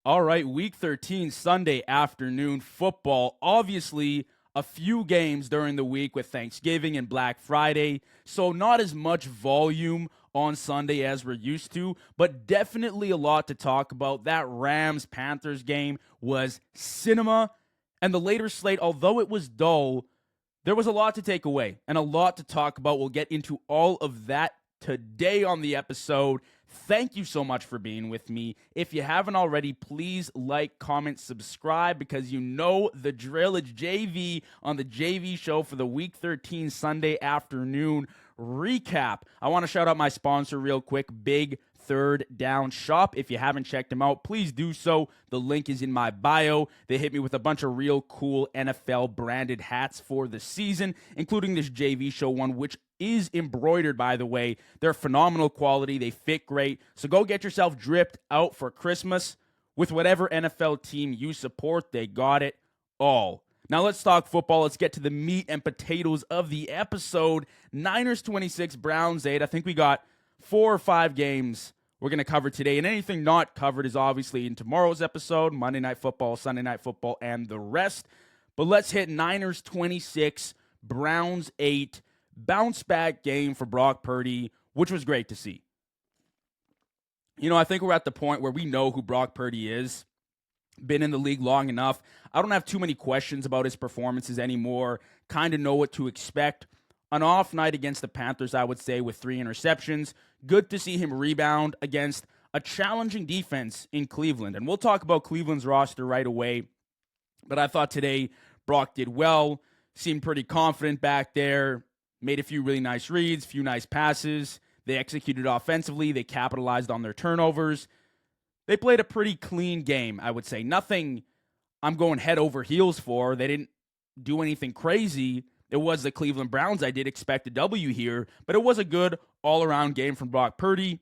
All right, Week 13, Sunday afternoon football. Obviously, a few games during the week with Thanksgiving and Black Friday, so not as much volume on Sunday as we're used to, but definitely a lot to talk about. That Rams-Panthers game was cinema, and the later slate, although it was dull, there was a lot to take away and a lot to talk about. We'll get into all of that today on the episode. Thank you so much for being with me. If you haven't already, please like, comment, subscribe, because you know the drill. It's JV on the JV show for the Week 13 Sunday afternoon recap. I want to shout out my sponsor real quick, Big Third Down Shop. If you haven't checked them out, please do so. The link is in my bio. They hit me with a bunch of real cool NFL branded hats for the season, including this JV show one, which is embroidered, by the way. They're phenomenal quality. They fit great. So go get yourself dripped out for Christmas with whatever NFL team you support. They got it all. Now let's talk football. Let's get to the meat and potatoes of the episode. Niners 26, Browns 8. I think we got 4 or 5 games we're going to cover today. And anything not covered is obviously in tomorrow's episode, Monday Night Football, Sunday Night Football, and the rest. But let's hit Niners 26, Browns 8. Bounce back game for Brock Purdy, which was great to see. You know, I think we're at the point where we know who Brock Purdy is. Been in the league long enough. I don't have too many questions about his performances anymore. Kind of know what to expect. An off night against the Panthers, I would say, with 3 interceptions. Good to see him rebound against a challenging defense in Cleveland. And we'll talk about Cleveland's roster right away. But I thought today Brock did well. Seemed pretty confident back there. Made a few really nice reads, few nice passes. They executed offensively. They capitalized on their turnovers. They played a pretty clean game, I would say. Nothing I'm going head over heels for. They didn't do anything crazy. It was the Cleveland Browns. I did expect a W here, but it was a good all-around game from Brock Purdy.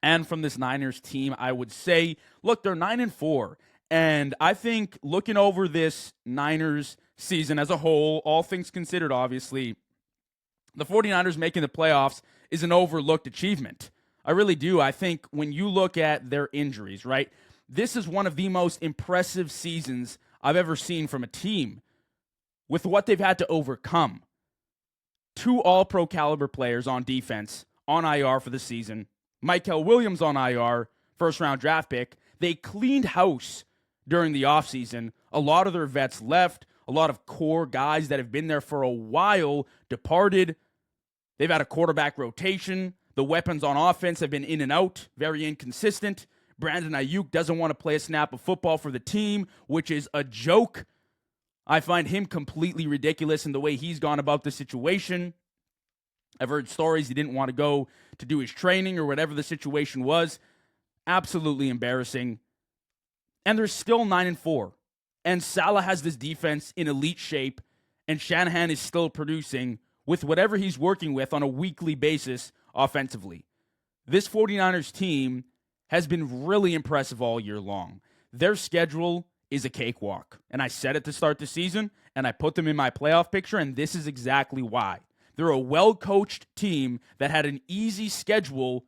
And from this Niners team, I would say, look, they're 9-4. And I think looking over this Niners season as a whole, all things considered, obviously, the 49ers making the playoffs is an overlooked achievement. I really do. I think when you look at their injuries, right, this is one of the most impressive seasons I've ever seen from a team with what they've had to overcome. 2 all-pro caliber players on defense on IR for the season. Michael Williams on IR, first-round draft pick. They cleaned house during the offseason. A lot of their vets left. A lot of core guys that have been there for a while departed. They've had a quarterback rotation. The weapons on offense have been in and out, very inconsistent. Brandon Ayuk doesn't want to play a snap of football for the team, which is a joke. I find him completely ridiculous in the way he's gone about the situation. I've heard stories he didn't want to go to do his training or whatever the situation was. Absolutely embarrassing. And they're still 9-4. And Salah has this defense in elite shape, and Shanahan is still producing with whatever he's working with on a weekly basis offensively. This 49ers team has been really impressive all year long. Their schedule is a cakewalk. And I said it to start the season, and I put them in my playoff picture, and this is exactly why. They're a well-coached team that had an easy schedule.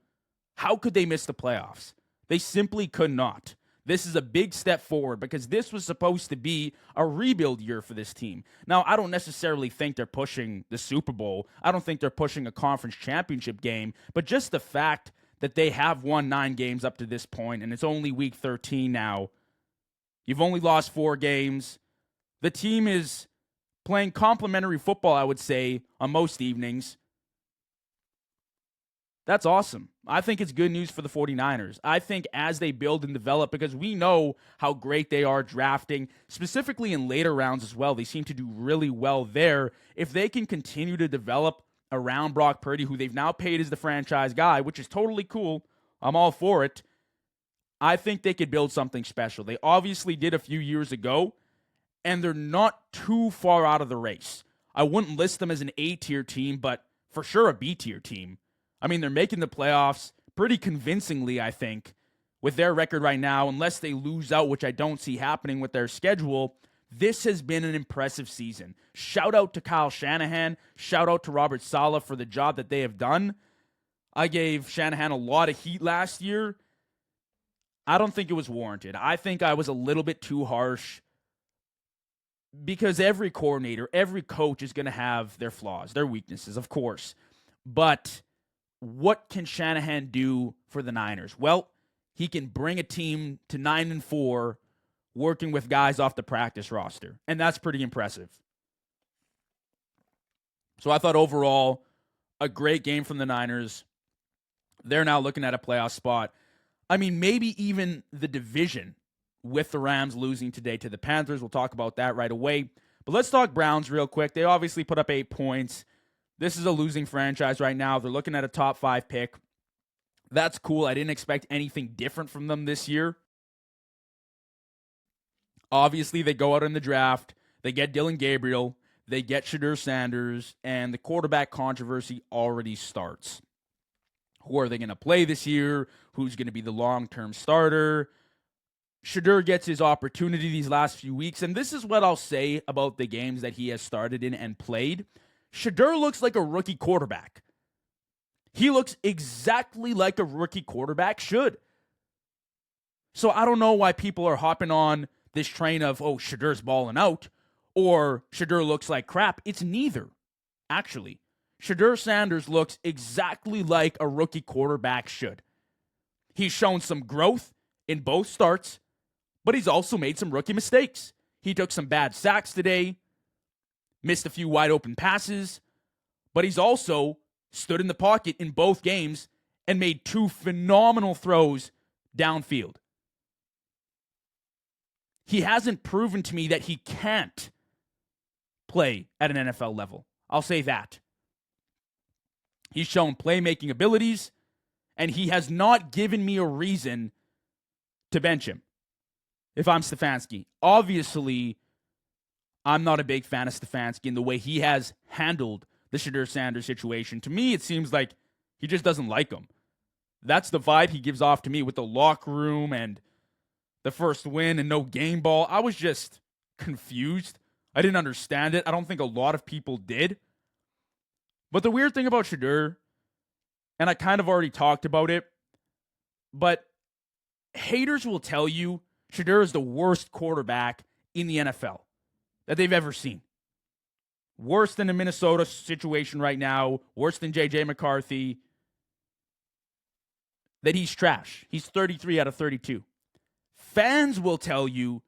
How could they miss the playoffs? They simply could not. This is a big step forward because this was supposed to be a rebuild year for this team. Now, I don't necessarily think they're pushing the Super Bowl. I don't think they're pushing a conference championship game, but just the fact that they have won 9 games up to this point, and it's only week 13 now. You've only lost 4 games. The team is playing complimentary football, I would say, on most evenings. That's awesome. I think it's good news for the 49ers. I think as they build and develop, because we know how great they are drafting, specifically in later rounds as well. They seem to do really well there. If they can continue to develop around Brock Purdy, who they've now paid as the franchise guy, which is totally cool. I'm all for it. I think they could build something special. They obviously did a few years ago, and they're not too far out of the race. I wouldn't list them as an A-tier team, but for sure a B-tier team. I mean, they're making the playoffs pretty convincingly, I think, with their record right now, unless they lose out, which I don't see happening with their schedule. This has been an impressive season. Shout out to Kyle Shanahan. Shout out to Robert Saleh for the job that they have done. I gave Shanahan a lot of heat last year. I don't think it was warranted. I think I was a little bit too harsh because every coordinator, every coach is going to have their flaws, their weaknesses, of course. But what can Shanahan do for the Niners? Well, he can bring a team to 9-4 working with guys off the practice roster. And that's pretty impressive. So I thought overall, a great game from the Niners. They're now looking at a playoff spot. I mean, maybe even the division with the Rams losing today to the Panthers. We'll talk about that right away. But let's talk Browns real quick. They obviously put up 8 points. This is a losing franchise right now. They're looking at a top 5 pick. That's cool. I didn't expect anything different from them this year. Obviously, they go out in the draft. They get Dylan Gabriel. They get Shedeur Sanders. And the quarterback controversy already starts. Who are they going to play this year? Who's going to be the long-term starter? Shedeur gets his opportunity these last few weeks. And this is what I'll say about the games that he has started in and played. Shedeur looks like a rookie quarterback. He looks exactly like a rookie quarterback should. So I don't know why people are hopping on this train of, oh, Shedeur's balling out, or Shedeur looks like crap. It's neither, actually. Shedeur Sanders looks exactly like a rookie quarterback should. He's shown some growth in both starts, but he's also made some rookie mistakes. He took some bad sacks today, missed a few wide open passes, but he's also stood in the pocket in both games and made 2 phenomenal throws downfield. He hasn't proven to me that he can't play at an NFL level. I'll say that. He's shown playmaking abilities, and he has not given me a reason to bench him if I'm Stefanski. Obviously, I'm not a big fan of Stefanski in the way he has handled the Shedeur Sanders situation. To me, it seems like he just doesn't like him. That's the vibe he gives off to me with the locker room and the first win and no game ball. I was just confused. I didn't understand it. I don't think a lot of people did. But the weird thing about Shedeur, and I kind of already talked about it, but haters will tell you Shedeur is the worst quarterback in the NFL that they've ever seen. Worse than the Minnesota situation right now, worse than J.J. McCarthy, that he's trash. He's 33 out of 32. Fans will tell you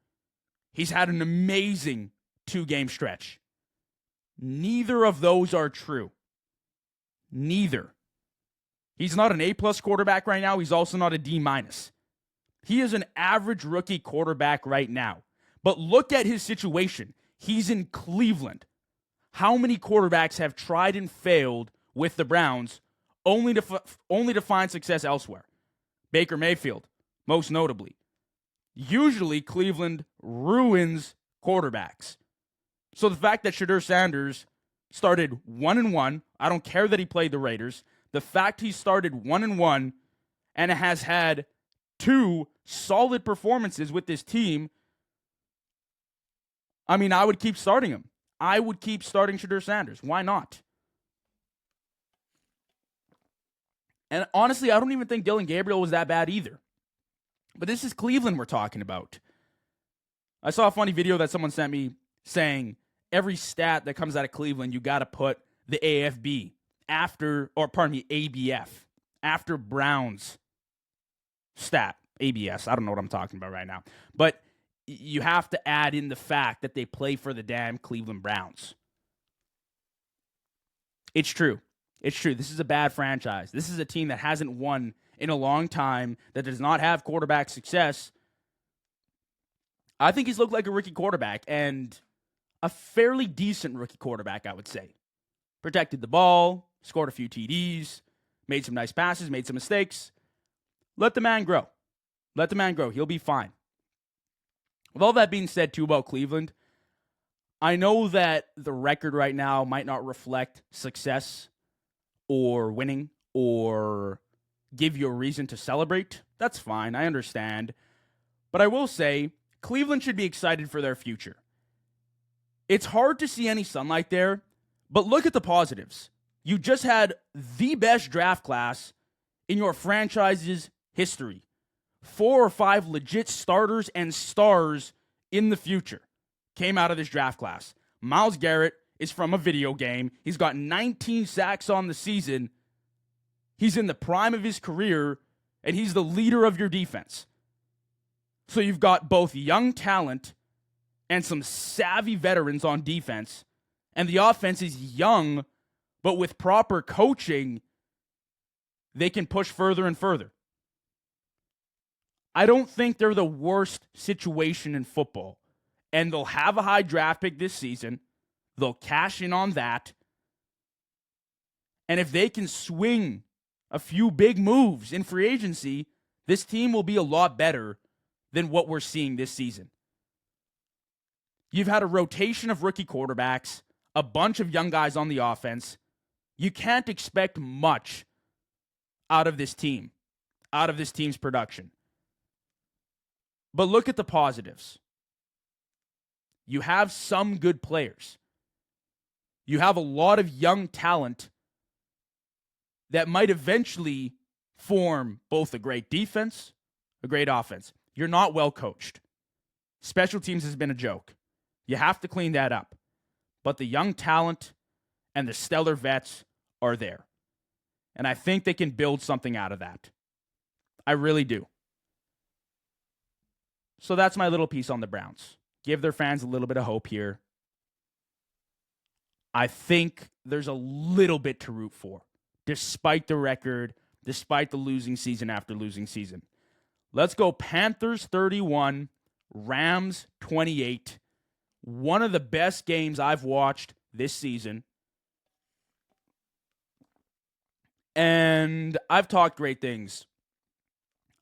he's had an amazing 2-game stretch. Neither of those are true. Neither. He's not an A-plus quarterback right now. He's also not a D-. He is an average rookie quarterback right now. But look at his situation. He's in Cleveland. How many quarterbacks have tried and failed with the Browns only to find success elsewhere? Baker Mayfield, most notably. Usually, Cleveland ruins quarterbacks. So the fact that Shedeur Sanders started 1-1, I don't care that he played the Raiders. The fact he started 1-1 and has had 2 solid performances with this team, I mean, I would keep starting him. I would keep starting Shedeur Sanders. Why not? And honestly, I don't even think Dylan Gabriel was that bad either. But this is Cleveland we're talking about. I saw a funny video that someone sent me saying every stat that comes out of Cleveland, you got to put the AFB ABF, after Browns stat. ABS, I don't know what I'm talking about right now. But you have to add in the fact that they play for the damn Cleveland Browns. It's true. It's true. This is a bad franchise. This is a team that hasn't won in a long time, that does not have quarterback success. I think he's looked like a rookie quarterback, and a fairly decent rookie quarterback, I would say. Protected the ball, scored a few TDs, made some nice passes, made some mistakes. Let the man grow. Let the man grow. He'll be fine. With all that being said, too, about Cleveland, I know that the record right now might not reflect success or winning or give you a reason to celebrate. That's fine. I understand. But I will say, Cleveland should be excited for their future. It's hard to see any sunlight there, but look at the positives. You just had the best draft class in your franchise's history. 4 or 5 legit starters and stars in the future came out of this draft class. Myles Garrett is from a video game. He's got 19 sacks on the season. He's in the prime of his career, and he's the leader of your defense. So you've got both young talent and some savvy veterans on defense, and the offense is young, but with proper coaching, they can push further and further. I don't think they're the worst situation in football. And they'll have a high draft pick this season. They'll cash in on that. And if they can swing a few big moves in free agency, this team will be a lot better than what we're seeing this season. You've had a rotation of rookie quarterbacks, a bunch of young guys on the offense. You can't expect much out of this team, out of this team's production. But look at the positives. You have some good players. You have a lot of young talent that might eventually form both a great defense, a great offense. You're not well coached. Special teams has been a joke. You have to clean that up. But the young talent and the stellar vets are there. And I think they can build something out of that. I really do. So that's my little piece on the Browns. Give their fans a little bit of hope here. I think there's a little bit to root for, despite the record, despite the losing season after losing season. Let's go Panthers 31, Rams 28. One of the best games I've watched this season. And I've talked great things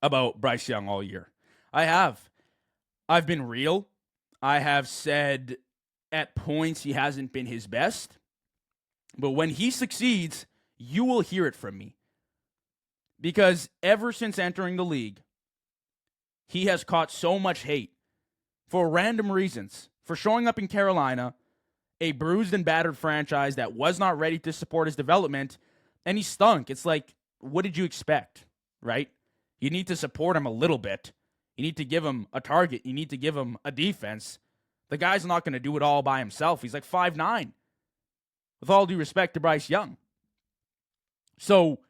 about Bryce Young all year. I have. I've been real. I have said at points he hasn't been his best. But when he succeeds, you will hear it from me. Because ever since entering the league, he has caught so much hate for random reasons. For showing up in Carolina, a bruised and battered franchise that was not ready to support his development, and he stunk. It's like, what did you expect, right? You need to support him a little bit. You need to give him a target. You need to give him a defense. The guy's not going to do it all by himself. He's like 5'9". With all due respect to Bryce Young. So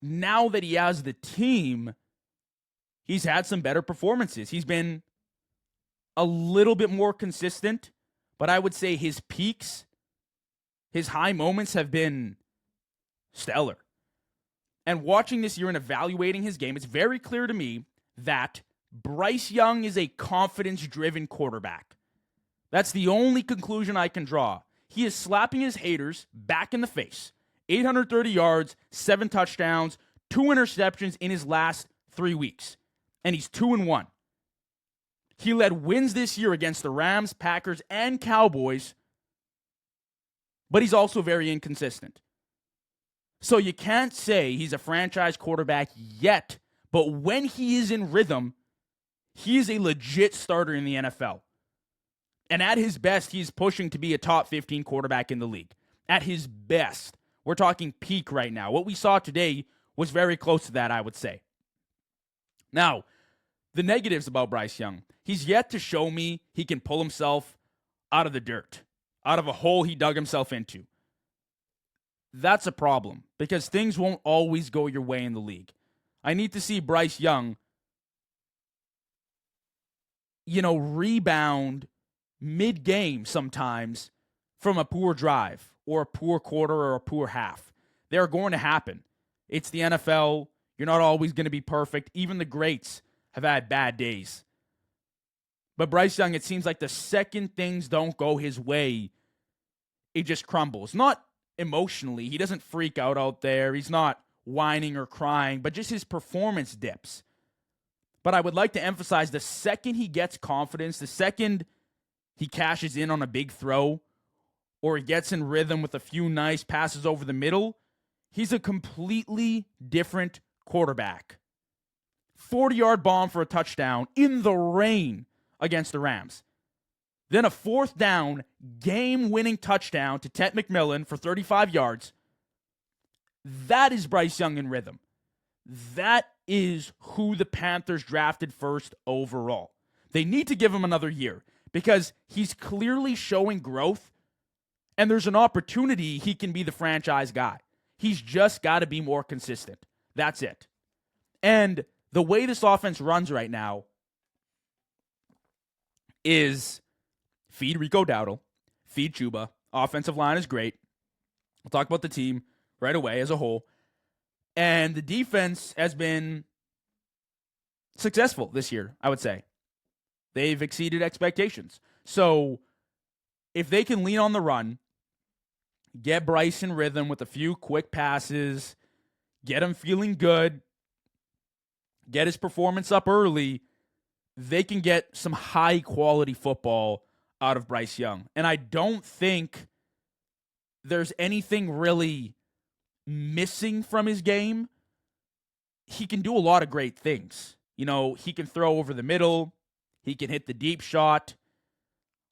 now that he has the team, he's had some better performances. He's been a little bit more consistent, but I would say his peaks, his high moments have been stellar. And watching this year and evaluating his game, it's very clear to me that Bryce Young is a confidence-driven quarterback. That's the only conclusion I can draw. He is slapping his haters back in the face. 830 yards, 7 touchdowns, 2 interceptions in his last 3 weeks. And he's 2-1. He led wins this year against the Rams, Packers, and Cowboys. But he's also very inconsistent. So you can't say he's a franchise quarterback yet, but when he is in rhythm, he is a legit starter in the NFL. And at his best, he's pushing to be a top 15 quarterback in the league. At his best. We're talking peak right now. What we saw today was very close to that, I would say. Now, the negatives about Bryce Young. He's yet to show me he can pull himself out of the dirt, out of a hole he dug himself into. That's a problem because things won't always go your way in the league. I need to see Bryce Young, rebound mid-game sometimes from a poor drive or a poor quarter or a poor half. They're going to happen. It's the NFL. You're not always going to be perfect. Even the greats have had bad days. But Bryce Young, it seems like the second things don't go his way, it just crumbles. Not emotionally. He doesn't freak out there. He's not whining or crying, but just his performance dips. But I would like to emphasize the second he gets confidence, the second he cashes in on a big throw, or he gets in rhythm with a few nice passes over the middle, he's a completely different quarterback. 40-yard bomb for a touchdown in the rain against the Rams. Then a 4th down, game-winning touchdown to Ted McMillan for 35 yards. That is Bryce Young in rhythm. That is who the Panthers drafted first overall. They need to give him another year because he's clearly showing growth, and there's an opportunity he can be the franchise guy. He's just got to be more consistent. That's it. And the way this offense runs right now is feed Rico Dowdle, feed Chuba. Offensive line is great. We'll talk about the team right away as a whole. And the defense has been successful this year, I would say. They've exceeded expectations. So if they can lean on the run, get Bryce in rhythm with a few quick passes, get him feeling good, get his performance up early, they can get some high-quality football out of Bryce Young. And I don't think there's anything really missing from his game. He can do a lot of great things. You know, he can throw over the middle. He can hit the deep shot.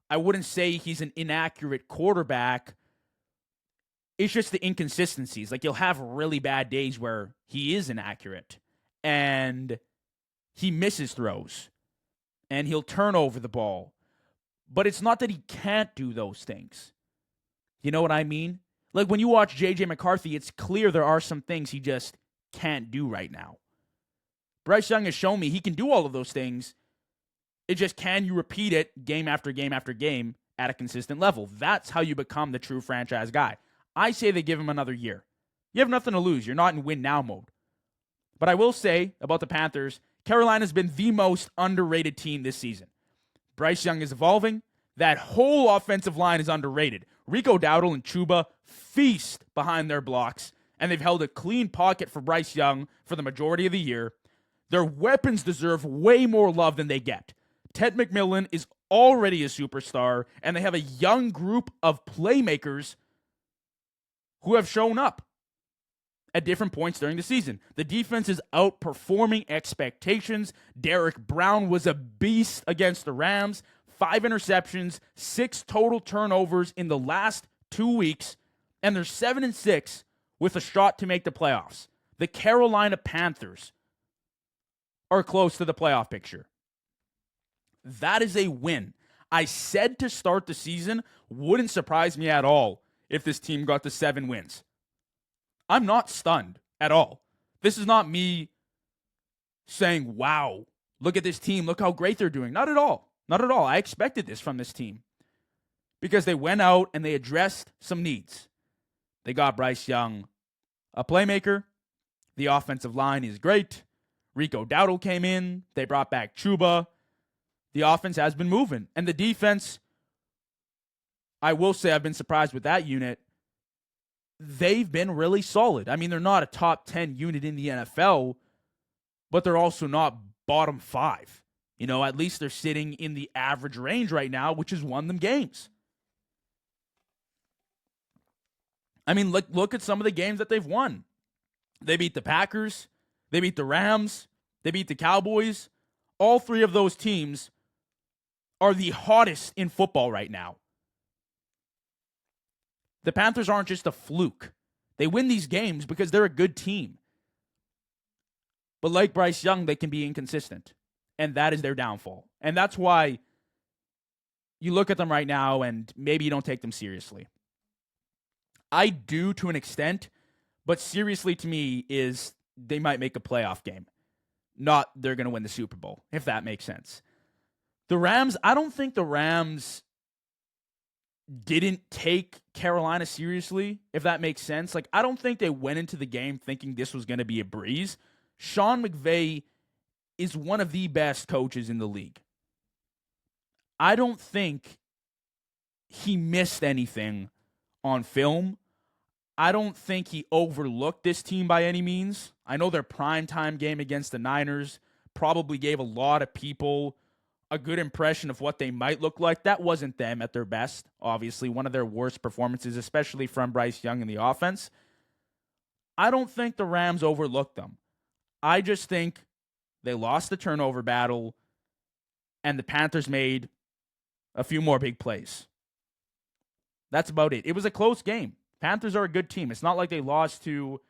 I wouldn't say he's an inaccurate quarterback. It's just the inconsistencies. Like, he'll have really bad days where he is inaccurate and he misses throws and he'll turn over the ball. But it's not that he can't do those things. You know what I mean? Like, when you watch J.J. McCarthy, it's clear there are some things he just can't do right now. Bryce Young has shown me he can do all of those things. It just, can you repeat it game after game after game at a consistent level? That's how you become the true franchise guy. I say they give him another year. You have nothing to lose. You're not in win now mode. But I will say about the Panthers, Carolina's been the most underrated team this season. Bryce Young is evolving. That whole offensive line is underrated. Rico Dowdle and Chuba feast behind their blocks, and they've held a clean pocket for Bryce Young for the majority of the year. Their weapons deserve way more love than they get. Ted McMillan is already a superstar, and they have a young group of playmakers who have shown up at different points during the season. The defense is outperforming expectations. Derek Brown was a beast against the Rams. 5 interceptions, 6 total turnovers in the last 2 weeks, and they're 7-6 with a shot to make the playoffs. The Carolina Panthers are close to the playoff picture. That is a win. I said to start the season, wouldn't surprise me at all if this team got to 7 wins. I'm not stunned at all. This is not me saying, wow, look at this team, look how great they're doing. Not at all. Not at all. I expected this from this team because they went out and they addressed some needs. They got Bryce Young, a playmaker. The offensive line is great. Rico Dowdle came in. They brought back Chuba. The offense has been moving. And the defense, I will say I've been surprised with that unit. They've been really solid. I mean, they're not a top 10 unit in the NFL, but they're also not bottom 5. You know, at least they're sitting in the average range right now, which has won them games. I mean, look at some of the games that they've won. They beat the Packers. They beat the Rams. They beat the Cowboys. All 3 of those teams are the hottest in football right now. The Panthers aren't just a fluke. They win these games because they're a good team. But like Bryce Young, they can be inconsistent. And that is their downfall. And that's why you look at them right now and maybe you don't take them seriously. I do to an extent, but seriously to me is they might make a playoff game. Not they're going to win the Super Bowl, if that makes sense. The Rams, I don't think the Rams didn't take Carolina seriously, if that makes sense. Like, I don't think they went into the game thinking this was going to be a breeze. Sean McVay is one of the best coaches in the league. I don't think he missed anything on film. I don't think he overlooked this team by any means. I know their primetime game against the Niners probably gave a lot of people a good impression of what they might look like. That wasn't them at their best, obviously. One of their worst performances, especially from Bryce Young in the offense. I don't think the Rams overlooked them. I just think they lost the turnover battle, and the Panthers made a few more big plays. That's about it. It was a close game. Panthers are a good team. It's not like they lost to,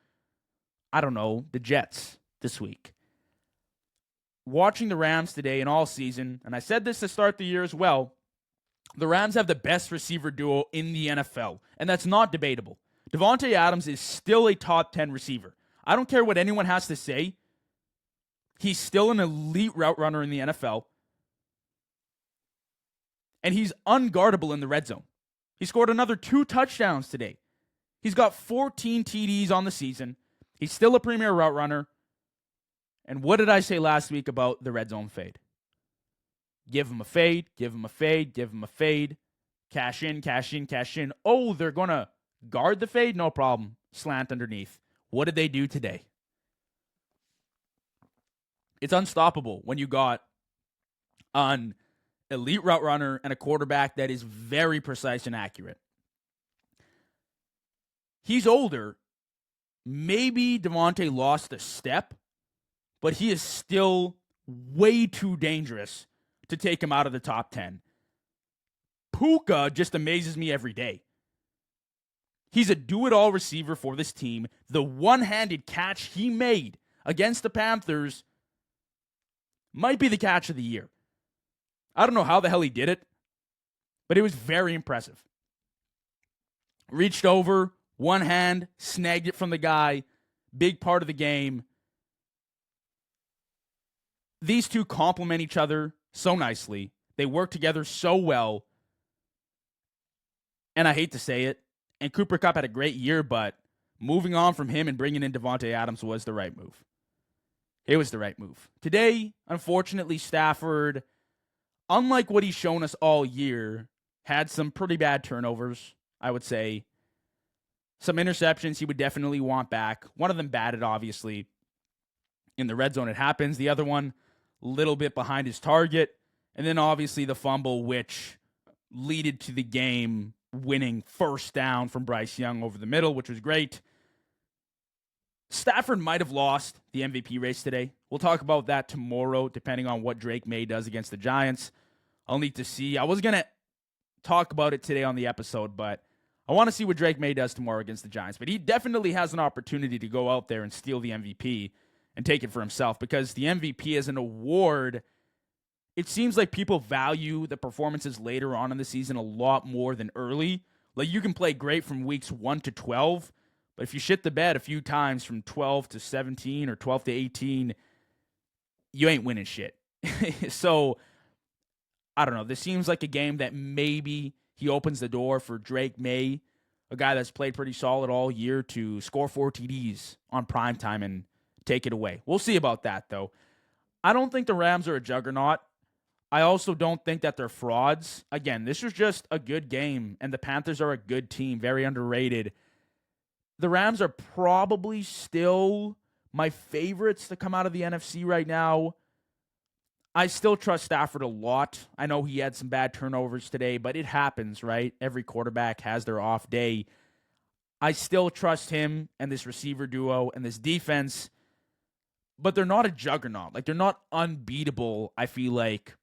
I don't know, the Jets, this week. Watching the Rams today and all season, and I said this to start the year as well, the Rams have the best receiver duo in the NFL, and that's not debatable. Davante Adams is still a top 10 receiver. I don't care what anyone has to say. He's still an elite route runner in the NFL. And he's unguardable in the red zone. He scored another 2 touchdowns today. He's got 14 TDs on the season. He's still a premier route runner. And what did I say last week about the red zone fade? Give him a fade, give him a fade, give him a fade. Cash in, cash in, cash in. Oh, they're going to guard the fade? No problem. Slant underneath. What did they do today? It's unstoppable when you got an elite route runner and a quarterback that is very precise and accurate. He's older. Maybe Davante lost a step, but he is still way too dangerous to take him out of the top 10. Puka just amazes me every day. He's a do-it-all receiver for this team. The one-handed catch he made against the Panthers might be the catch of the year. I don't know how the hell he did it, but it was very impressive. Reached over, one hand, snagged it from the guy. Big part of the game. These two complement each other so nicely. They work together so well. And I hate to say it, and Cooper Kupp had a great year, but moving on from him and bringing in Davante Adams was the right move. It was the right move. Today, unfortunately, Stafford, unlike what he's shown us all year, had some pretty bad turnovers, I would say. Some interceptions he would definitely want back. One of them batted, obviously. In the red zone, it happens. The other one, a little bit behind his target. And then, obviously, the fumble, which leaded to the game winning first down from Bryce Young over the middle, which was great. Stafford might have lost the MVP race today. We'll talk about that tomorrow, depending on what Drake May does against the Giants. I'll need to see. I was going to talk about it today on the episode, but I want to see what Drake May does tomorrow against the Giants. But he definitely has an opportunity to go out there and steal the MVP and take it for himself, because the MVP is an award. It seems like people value the performances later on in the season a lot more than early. Like, you can play great from weeks 1 to 12, but if you shit the bed a few times from 12 to 17 or 12 to 18, you ain't winning shit. So, I don't know. This seems like a game that maybe he opens the door for Drake May, a guy that's played pretty solid all year, to score 4 TDs on primetime and take it away. We'll see about that, though. I don't think the Rams are a juggernaut. I also don't think that they're frauds. Again, this was just a good game, and the Panthers are a good team, very underrated. The Rams are probably still my favorites to come out of the NFC right now. I still trust Stafford a lot. I know he had some bad turnovers today, but it happens, right? Every quarterback has their off day. I still trust him and this receiver duo and this defense, but they're not a juggernaut. Like, they're not unbeatable, I feel like.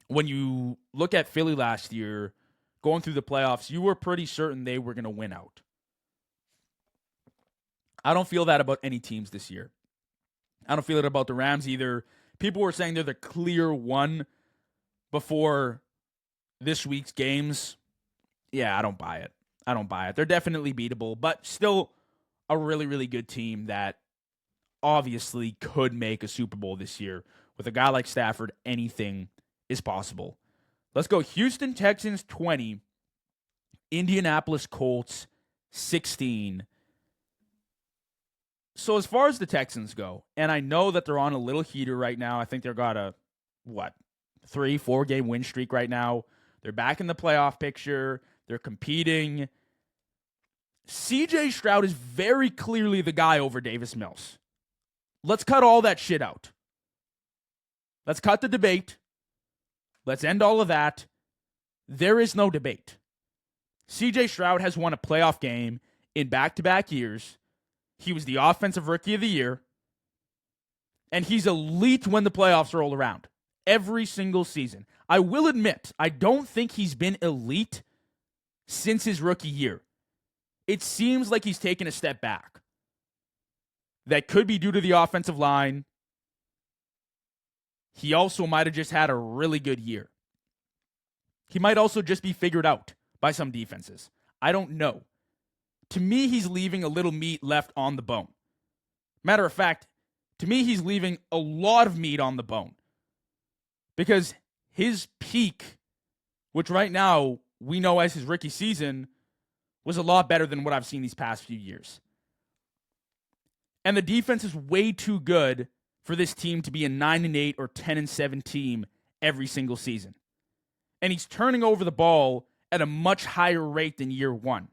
When you look at Philly last year, going through the playoffs, you were pretty certain they were going to win out. I don't feel that about any teams this year. I don't feel it about the Rams either. People were saying they're the clear one before this week's games. Yeah, I don't buy it. I don't buy it. They're definitely beatable, but still a really, really good team that obviously could make a Super Bowl this year. With a guy like Stafford, anything is possible. Let's go. Houston Texans 20, Indianapolis Colts 16. So as far as the Texans go, and I know that they're on a little heater right now. I think they've got a, 3-4 game win streak right now. They're back in the playoff picture. They're competing. CJ Stroud is very clearly the guy over Davis Mills. Let's cut all that shit out. Let's cut the debate. Let's end all of that. There is no debate. CJ Stroud has won a playoff game in back-to-back years. He was the offensive rookie of the year. And he's elite when the playoffs roll around. Every single season. I will admit, I don't think he's been elite since his rookie year. It seems like he's taken a step back. that could be due to the offensive line. He also might have just had a really good year. He might also just be figured out by some defenses. I don't know. To me, he's leaving a little meat left on the bone. Matter of fact, to me, he's leaving a lot of meat on the bone. Because his peak, which right now we know as his rookie season, was a lot better than what I've seen these past few years. And the defense is way too good for this team to be a 9-8 or 10-7 team every single season. And he's turning over the ball at a much higher rate than year one.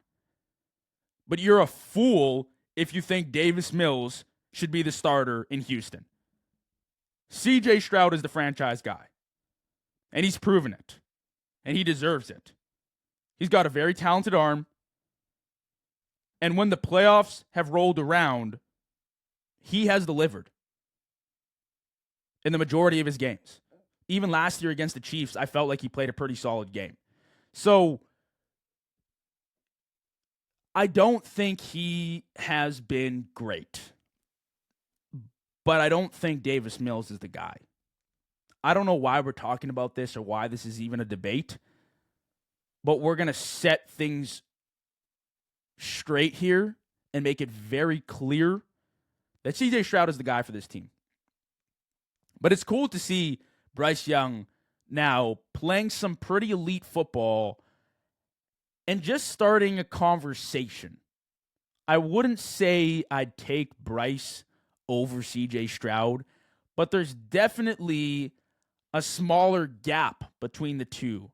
But you're a fool if you think Davis Mills should be the starter in Houston. CJ Stroud is the franchise guy. And he's proven it. And he deserves it. He's got a very talented arm. And when the playoffs have rolled around, he has delivered in the majority of his games. Even last year against the Chiefs, I felt like he played a pretty solid game. So I don't think he has been great. But I don't think Davis Mills is the guy. I don't know why we're talking about this or why this is even a debate. But we're going to set things straight here and make it very clear that CJ Stroud is the guy for this team. But it's cool to see Bryce Young now playing some pretty elite football and just starting a conversation. I wouldn't say I'd take Bryce over CJ Stroud, but there's definitely a smaller gap between the two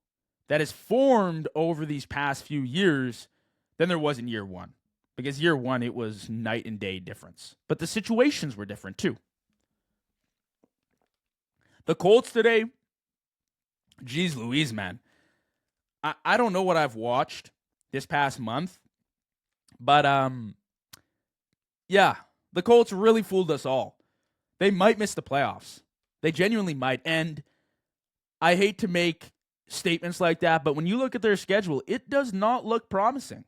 that has formed over these past few years than there was in year one. Because year one, it was night and day difference. But the situations were different too. The Colts today, geez Louise, man. I don't know what I've watched this past month. But, yeah, the Colts really fooled us all. They might miss the playoffs. They genuinely might. And I hate to make statements like that, but when you look at their schedule, it does not look promising.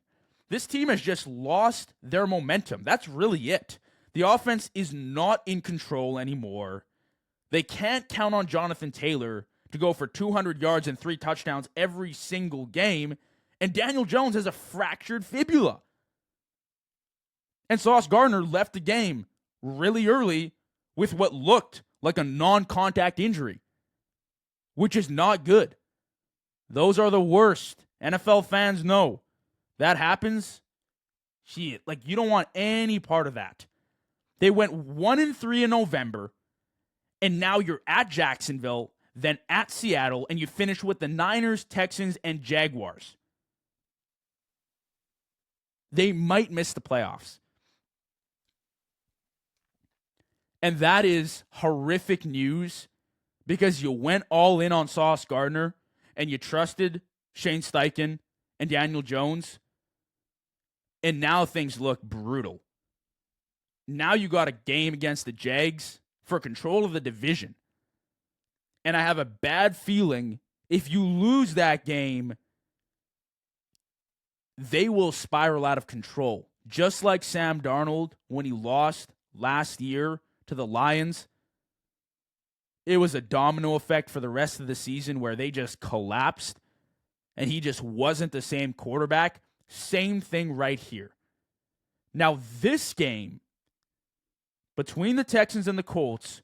This team has just lost their momentum. That's really it. The offense is not in control anymore. They can't count on Jonathan Taylor to go for 200 yards and 3 touchdowns every single game. And Daniel Jones has a fractured fibula. And Sauce Gardner left the game really early with what looked like a non-contact injury, which is not good. Those are the worst. NFL fans know. That happens, shit, like you don't want any part of that. They went 1-3 in November, and now you're at Jacksonville, then at Seattle, and you finish with the Niners, Texans, and Jaguars. They might miss the playoffs. And that is horrific news because you went all in on Sauce Gardner and you trusted Shane Steichen and Daniel Jones. And now things look brutal. Now you got a game against the Jags for control of the division. And I have a bad feeling if you lose that game, they will spiral out of control. Just like Sam Darnold when he lost last year to the Lions. It was a domino effect for the rest of the season where they just collapsed and he just wasn't the same quarterback. Same thing right here. Now, this game between the Texans and the Colts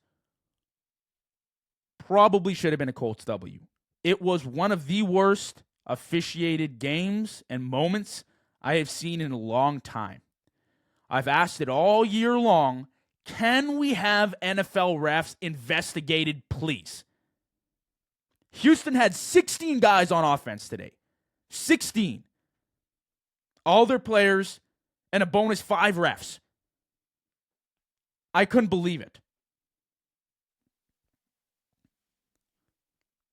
probably should have been a Colts W. It was one of the worst officiated games and moments I have seen in a long time. I've asked it all year long, can we have NFL refs investigated, please? Houston had 16 guys on offense today. 16. All their players, and a bonus 5 refs. I couldn't believe it.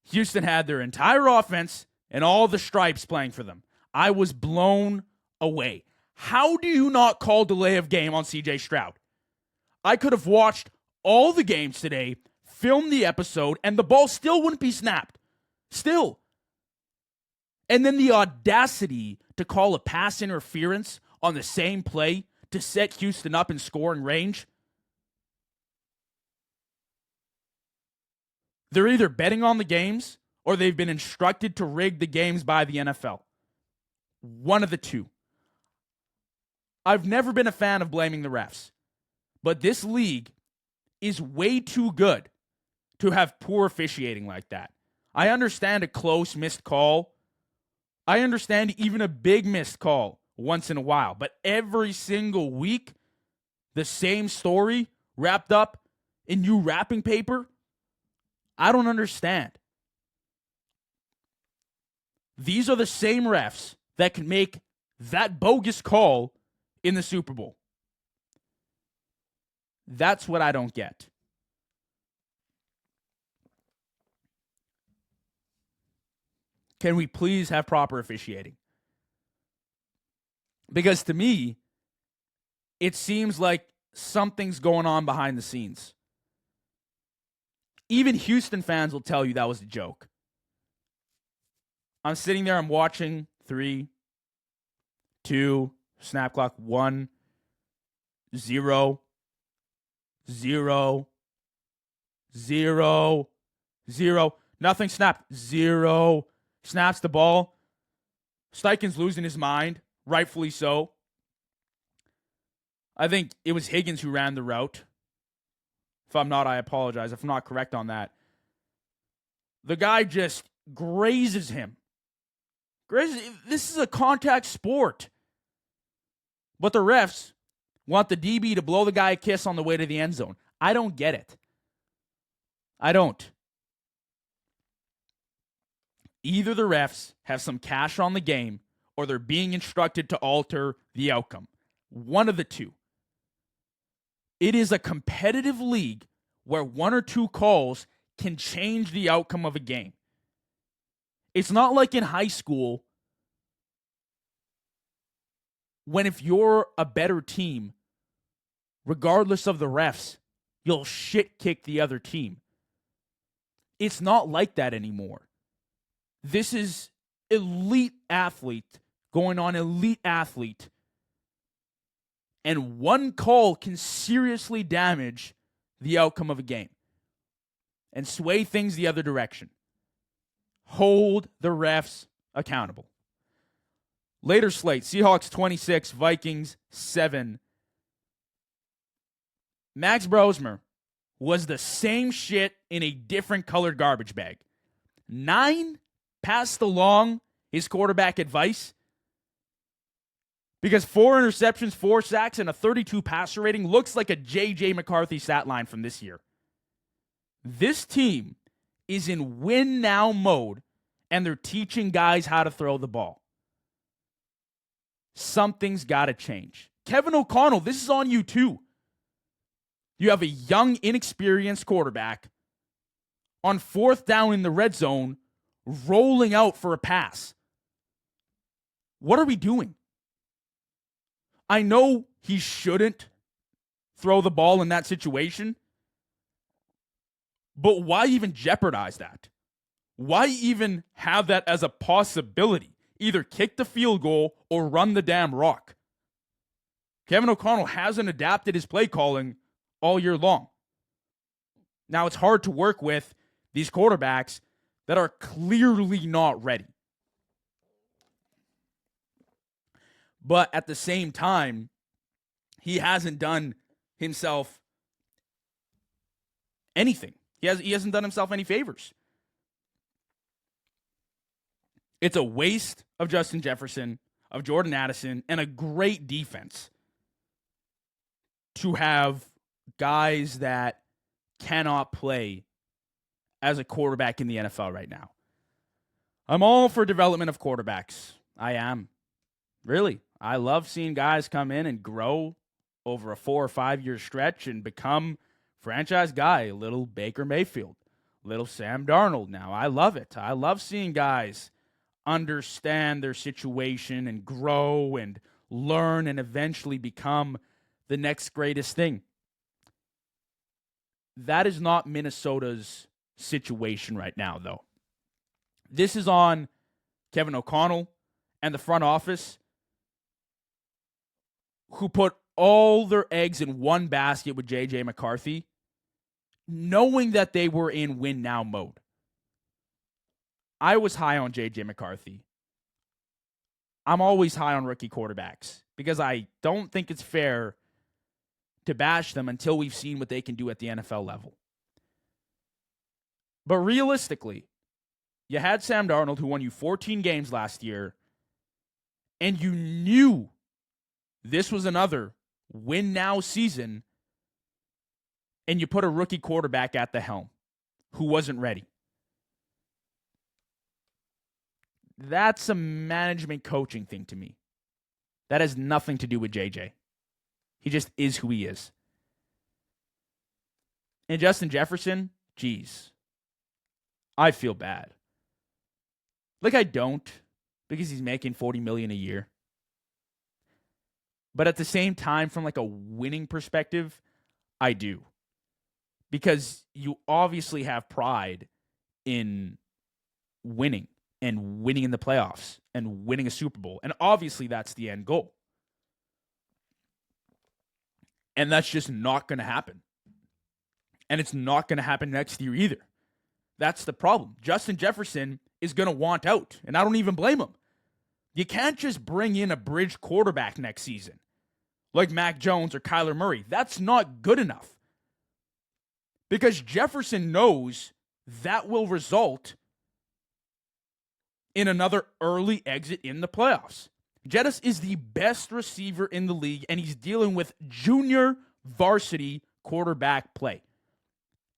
Houston had their entire offense and all the stripes playing for them. I was blown away. How do you not call delay of game on CJ Stroud? I could have watched all the games today, filmed the episode, and the ball still wouldn't be snapped. Still. And then the audacity to call a pass interference on the same play to set Houston up in scoring range. They're either betting on the games or they've been instructed to rig the games by the NFL. One of the two. I've never been a fan of blaming the refs, but this league is way too good to have poor officiating like that. I understand a close missed call. I understand even a big missed call once in a while, but every single week, the same story wrapped up in new wrapping paper? I don't understand. These are the same refs that can make that bogus call in the Super Bowl. That's what I don't get. Can we please have proper officiating? Because to me, it seems like something's going on behind the scenes. Even Houston fans will tell you that was a joke. I'm sitting there, I'm watching 3, 2, snap clock, 1, 0, 0, 0, 0. Nothing snapped. 0. Snaps the ball. Steichen's losing his mind, rightfully so. I think it was Higgins who ran the route. If I'm not, I apologize. If I'm not correct on that. The guy just grazes him. This is a contact sport. But the refs want the DB to blow the guy a kiss on the way to the end zone. I don't get it. I don't. Either the refs have some cash on the game or they're being instructed to alter the outcome. One of the two. It is a competitive league where one or two calls can change the outcome of a game. It's not like in high school when if you're a better team, regardless of the refs, you'll shit kick the other team. It's not like that anymore. This is elite athlete going on elite athlete. And one call can seriously damage the outcome of a game and sway things the other direction. Hold the refs accountable. Later slate, Seahawks 26, Vikings 7. Max Brosmer was the same shit in a different colored garbage bag. 9 passed along his quarterback advice because 4 interceptions, 4 sacks, and a 32 passer rating looks like a J.J. McCarthy stat line from this year. This team is in win now mode, and they're teaching guys how to throw the ball. Something's got to change. Kevin O'Connell, this is on you too. You have a young, inexperienced quarterback on 4th down in the red zone, rolling out for a pass. What are we doing? I know he shouldn't throw the ball in that situation, but why even jeopardize that? Why even have that as a possibility? Either kick the field goal or run the damn rock. Kevin O'Connell hasn't adapted his play calling all year long. Now, it's hard to work with these quarterbacks that are clearly not ready. But at the same time, he hasn't done himself anything. He hasn't done himself any favors. It's a waste of Justin Jefferson, of Jordan Addison, and a great defense to have guys that cannot play as a quarterback in the NFL right now. I'm all for development of quarterbacks. I am. Really. I love seeing guys come in and grow over a 4 or 5 year stretch and become franchise guy. A little Baker Mayfield, little Sam Darnold now. I love it. I love seeing guys understand their situation and grow and learn and eventually become the next greatest thing. That is not Minnesota's situation right now, though. This is on Kevin O'Connell and the front office, who put all their eggs in one basket with J.J. McCarthy knowing that they were in win now mode. I was high on J.J. McCarthy. I'm always high on rookie quarterbacks because I don't think it's fair to bash them until we've seen what they can do at the NFL level. But realistically, you had Sam Darnold, who won you 14 games last year, and you knew this was another win-now season, and you put a rookie quarterback at the helm who wasn't ready. That's a management coaching thing to me. That has nothing to do with JJ. He just is who he is. And Justin Jefferson, geez, I feel bad. Like I don't, because he's making $40 million a year. But at the same time, from like a winning perspective, I do. Because you obviously have pride in winning and winning in the playoffs and winning a Super Bowl. And obviously that's the end goal. And that's just not going to happen. And it's not going to happen next year either. That's the problem. Justin Jefferson is going to want out, and I don't even blame him. You can't just bring in a bridge quarterback next season like Mac Jones or Kyler Murray. That's not good enough. Because Jefferson knows that will result in another early exit in the playoffs. Jettis is the best receiver in the league, and he's dealing with junior varsity quarterback play.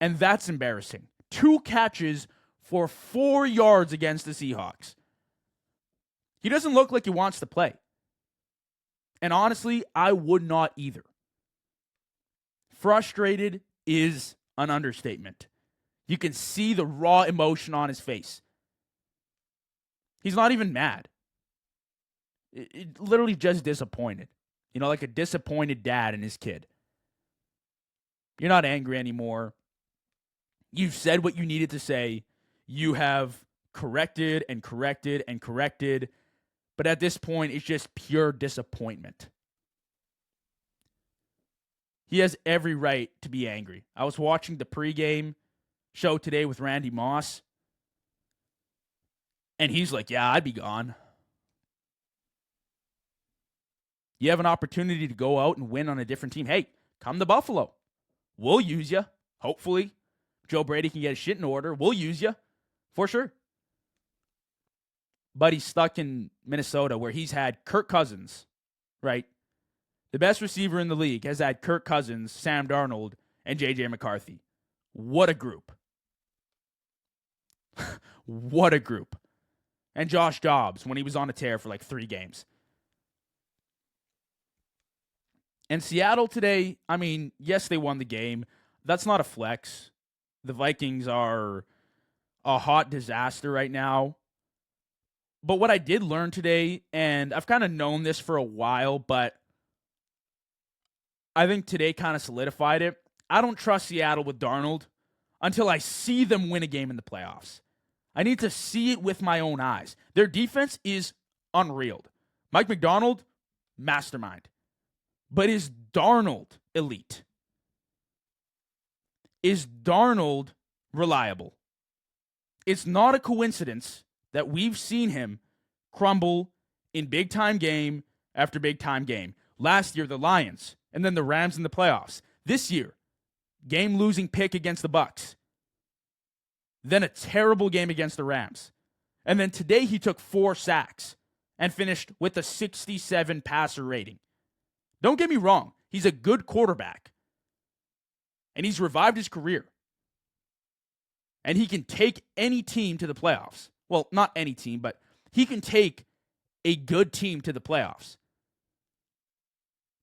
And that's embarrassing. 2 catches for 4 yards against the Seahawks. He doesn't look like he wants to play. And honestly, I would not either. Frustrated is an understatement. You can see the raw emotion on his face. He's not even mad. It literally just disappointed. You know, like a disappointed dad and his kid. You're not angry anymore. You've said what you needed to say. You have corrected and corrected and corrected. But at this point, it's just pure disappointment. He has every right to be angry. I was watching the pregame show today with Randy Moss. And he's like, yeah, I'd be gone. You have an opportunity to go out and win on a different team. Hey, come to Buffalo. We'll use you. Hopefully, Joe Brady can get his shit in order. We'll use you. For sure. But he's stuck in Minnesota where he's had Kirk Cousins, right? The best receiver in the league has had Kirk Cousins, Sam Darnold, and J.J. McCarthy. What a group. What a group. And Josh Dobbs when he was on a tear for like 3 games. And Seattle today, I mean, yes, they won the game. That's not a flex. The Vikings are a hot disaster right now. But what I did learn today, and I've kind of known this for a while, but I think today kind of solidified it. I don't trust Seattle with Darnold until I see them win a game in the playoffs. I need to see it with my own eyes. Their defense is unreal. Mike McDonald, mastermind. But is Darnold elite? Is Darnold reliable? It's not a coincidence that we've seen him crumble in big-time game after big-time game. Last year, the Lions, and then the Rams in the playoffs. This year, game-losing pick against the Bucs. Then a terrible game against the Rams. And then today he took 4 sacks and finished with a 67 passer rating. Don't get me wrong. He's a good quarterback. And he's revived his career. And he can take any team to the playoffs. Well, not any team, but he can take a good team to the playoffs.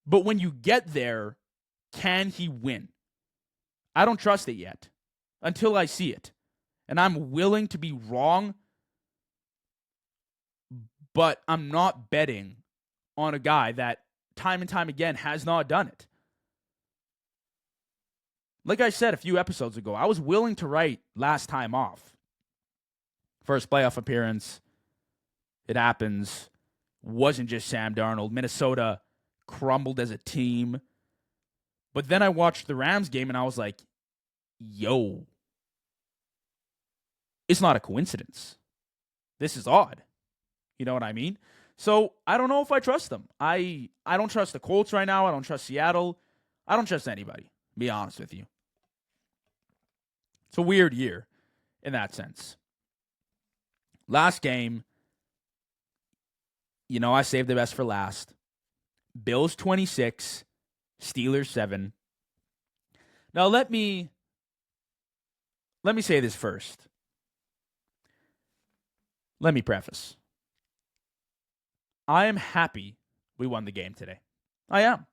But when you get there, can he win? I don't trust it yet until I see it. And I'm willing to be wrong, but I'm not betting on a guy that time and time again has not done it. Like I said a few episodes ago, I was willing to write last time off. First playoff appearance, it happens. Wasn't just Sam Darnold. Minnesota crumbled as a team. But then I watched the Rams game and I was like, yo, it's not a coincidence. This is odd. You know what I mean? So I don't know if I trust them. I don't trust the Colts right now. I don't trust Seattle. I don't trust anybody, to be honest with you. It's a weird year in that sense. Last game, I saved the best for last. Bills 26, Steelers 7. Now let me say this first. Let me preface. I am happy we won the game today. I am.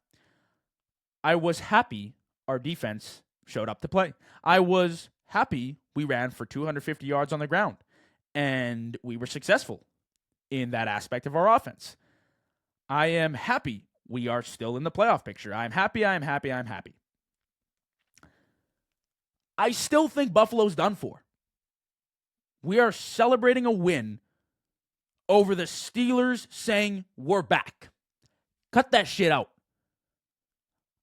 I was happy our defense showed up to play. I was happy we ran for 250 yards on the ground, and we were successful in that aspect of our offense. I am happy we are still in the playoff picture. I'm happy. I still think Buffalo's done for. We are celebrating a win over the Steelers saying, we're back. Cut that shit out.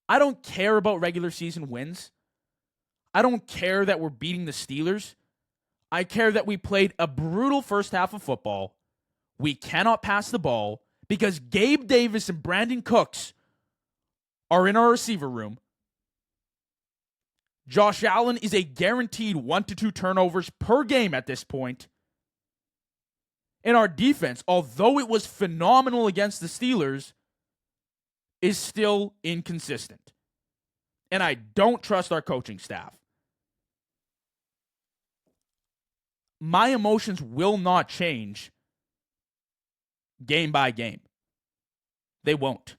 I don't care about regular season wins. I don't care that we're beating the Steelers. I care that we played a brutal first half of football. We cannot pass the ball because Gabe Davis and Brandon Cooks are in our receiver room. Josh Allen is a guaranteed 1 to 2 turnovers per game at this point. And our defense, although it was phenomenal against the Steelers, is still inconsistent. And I don't trust our coaching staff. My emotions will not change game by game. They won't.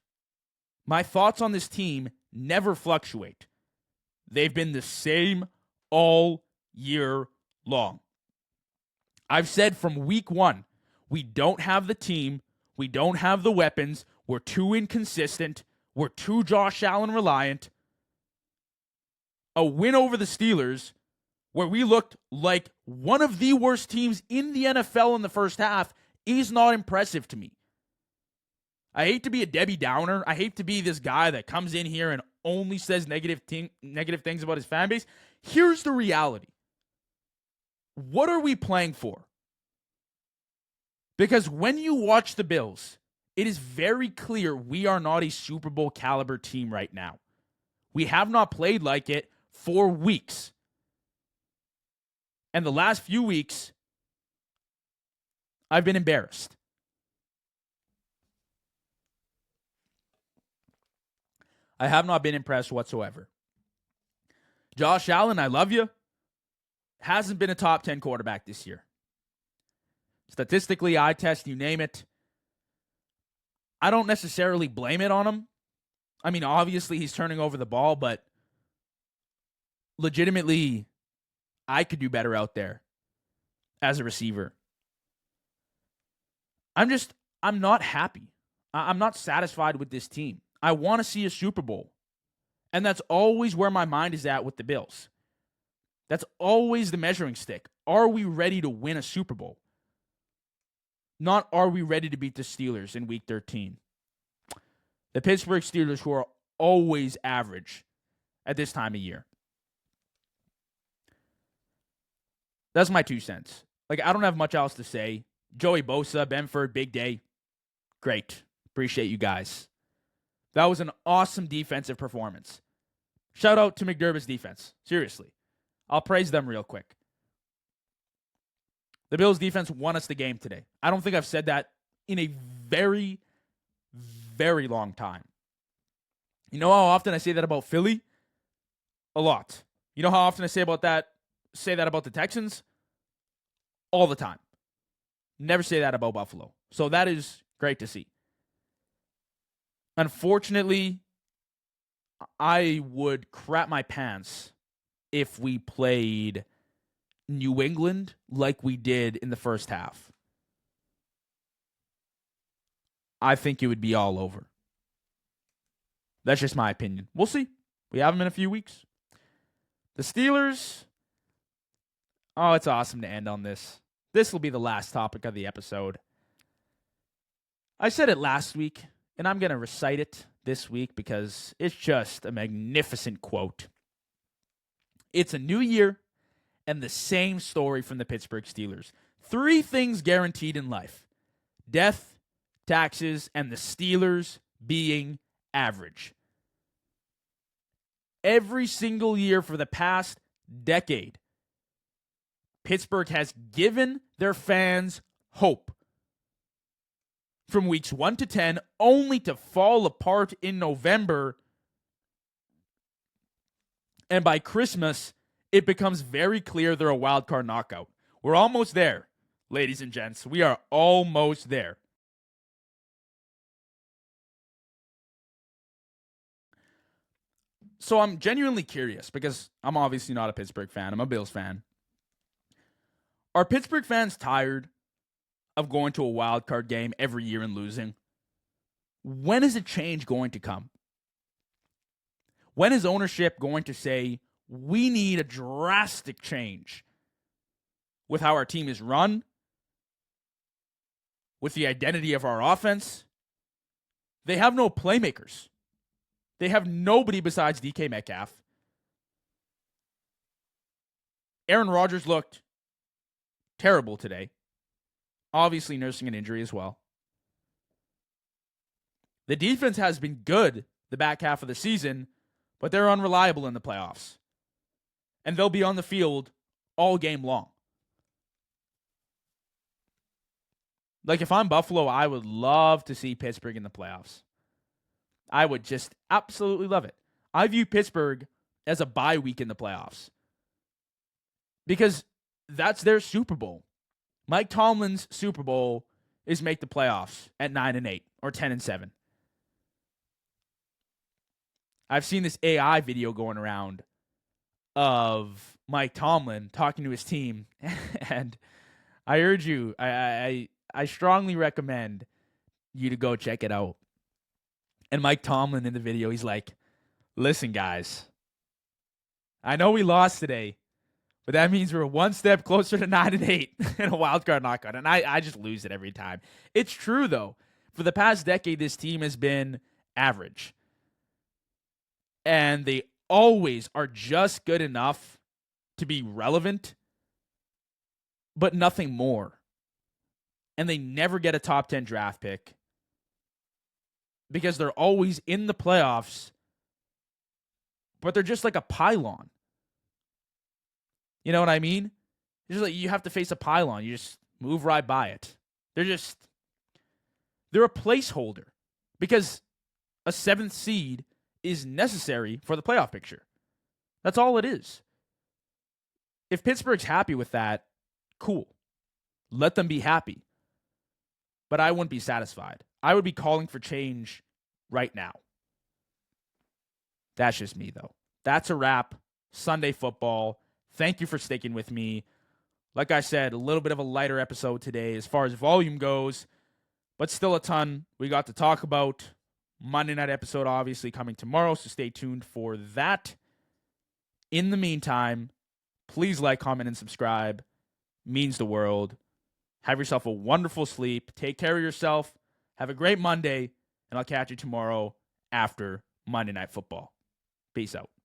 My thoughts on this team never fluctuate. They've been the same all year long. I've said from week one, we don't have the team. We don't have the weapons. We're too inconsistent. We're too Josh Allen reliant. A win over the Steelers, where we looked like one of the worst teams in the NFL in the first half, is not impressive to me. I hate to be a Debbie Downer. I hate to be this guy that comes in here and only says negative things about his fan base. Here's the reality. What are we playing for? Because when you watch the Bills, it is very clear we are not a Super Bowl caliber team right now. We have not played like it for weeks. And the last few weeks, I've been embarrassed. I have not been impressed whatsoever. Josh Allen, I love you, hasn't been a top 10 quarterback this year. Statistically, eye test, you name it. I don't necessarily blame it on him. I mean, obviously he's turning over the ball, but legitimately, I could do better out there as a receiver. I'm not happy. I'm not satisfied with this team. I want to see a Super Bowl. And that's always where my mind is at with the Bills. That's always the measuring stick. Are we ready to win a Super Bowl? Not are we ready to beat the Steelers in Week 13. The Pittsburgh Steelers, who are always average at this time of year. That's my 2 cents. I don't have much else to say. Joey Bosa, Benford, big day. Great. Appreciate you guys. That was an awesome defensive performance. Shout out to McDermott's defense. Seriously. I'll praise them real quick. The Bills' defense won us the game today. I don't think I've said that in a very, very long time. You know how often I say that about Philly? A lot. You know how often I say that about the Texans? All the time. Never say that about Buffalo. So that is great to see. Unfortunately, I would crap my pants if we played New England like we did in the first half. I think it would be all over. That's just my opinion. We'll see. We have them in a few weeks. The Steelers. Oh, it's awesome to end on this. This will be the last topic of the episode. I said it last week, and I'm going to recite it this week because it's just a magnificent quote. It's a new year and the same story from the Pittsburgh Steelers. 3 things guaranteed in life: death, taxes, and the Steelers being average. Every single year for the past decade, Pittsburgh has given their fans hope from weeks 1 to 10, only to fall apart in November. And by Christmas, it becomes very clear they're a wild card knockout. We're almost there, ladies and gents. We are almost there. So I'm genuinely curious, because I'm obviously not a Pittsburgh fan. I'm a Bills fan. Are Pittsburgh fans tired of going to a wild card game every year and losing? When is a change going to come? When is ownership going to say, we need a drastic change with how our team is run, with the identity of our offense? They have no playmakers. They have nobody besides DK Metcalf. Aaron Rodgers looked terrible today. Obviously nursing an injury as well. The defense has been good the back half of the season, but they're unreliable in the playoffs. And they'll be on the field all game long. Like, if I'm Buffalo, I would love to see Pittsburgh in the playoffs. I would just absolutely love it. I view Pittsburgh as a bye week in the playoffs, because that's their Super Bowl. Mike Tomlin's Super Bowl is make the playoffs at 9-8 or 10-7. I've seen this AI video going around of Mike Tomlin talking to his team, and I urge you, I strongly recommend you to go check it out. And Mike Tomlin in the video, he's like, listen, guys, I know we lost today, but that means we're one step closer to 9-8 in a wild card knockout. And I just lose it every time. It's true, though. For the past decade, this team has been average. And they always are just good enough to be relevant, but nothing more. And they never get a top 10 draft pick, because they're always in the playoffs, but they're just like a pylon. You know what I mean? It's just like you have to face a pylon. You just move right by it. They're a placeholder, because a 7th seed is necessary for the playoff picture. That's all it is. If Pittsburgh's happy with that, cool. Let them be happy. But I wouldn't be satisfied. I would be calling for change right now. That's just me, though. That's a wrap. Sunday football. Thank you for sticking with me. Like I said, a little bit of a lighter episode today as far as volume goes, but still a ton we got to talk about. Monday night episode obviously coming tomorrow, so stay tuned for that. In the meantime, please like, comment, and subscribe. Means the world. Have yourself a wonderful sleep. Take care of yourself. Have a great Monday, and I'll catch you tomorrow after Monday Night Football. Peace out.